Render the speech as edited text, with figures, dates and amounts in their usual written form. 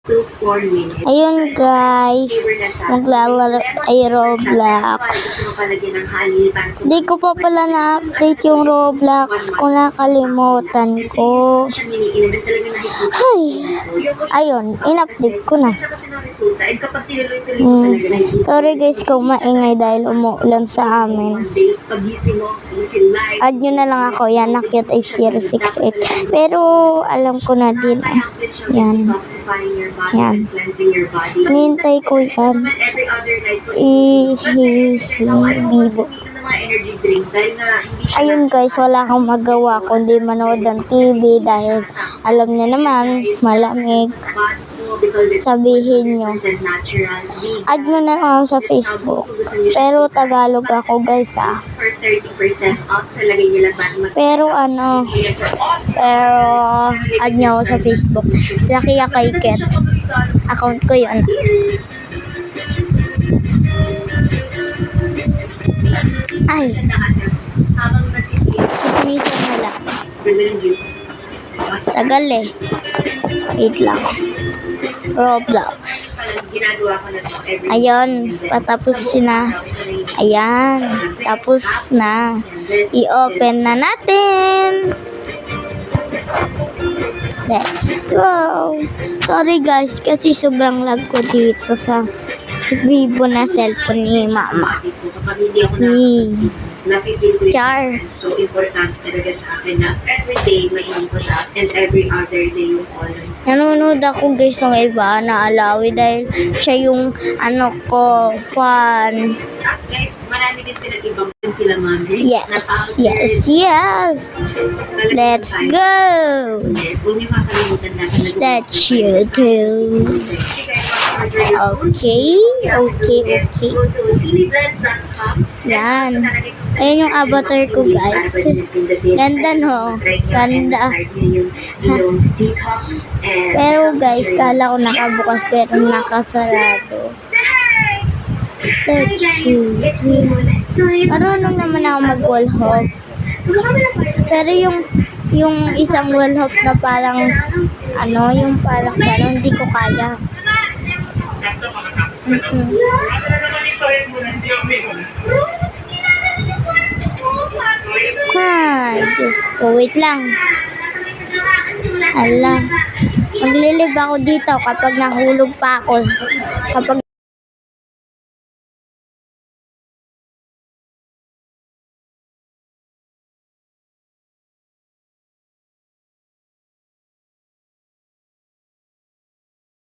Ayun guys, naglalaro ay Roblox. Di ko pa pala na-update yung Roblox ko, nakalimutan ko. Ay, ayun, in-update ko na. Sorry guys kung maingay dahil umuulan sa amin. Add nyo na lang ako, yan, Nakyat8068. Pero alam ko na din eh. Yan. Yan. Hinintay ko yan. Bibo. Ayun guys, wala akong magawa kundi manood ng TV dahil alam niyo naman, malamig. Sabihin nyo, add mo na lang ako sa Facebook. Pero Tagalog ako guys ah. Pero add nyo ako sa Facebook. Laki kay Ket. Account ko yun. Ay. Kismisan na lang. Tagal eh. Wait lang. Roblox. Ayun, patapos na. Ayan, tapos na. I-open na natin. Let's go. Sorry guys, kasi sobrang lag ko dito sa Vivo na cellphone ni Mama. Char. So important talaga sa akin na everyday mainit ko siya and every other day yung color. Nanonood ako guys ng iba na Alawi dahil siya yung ko, fan. Guys, marami din sila ibang sila Mandri. Yes. Let's go. Let's you do. Okay. Yan. Ayan yung avatar ko guys. Ganda no? Ganda. Pero guys, kala ko nakabukas pero nakasarado. Let's see. Marunong naman ako mag-wall hop. Pero yung isang wall hop na parang yung parang gano'n, hindi ko kaya. Diyos ko, wait lang. Maglilib ako dito kapag nahulog pa ako. Kapag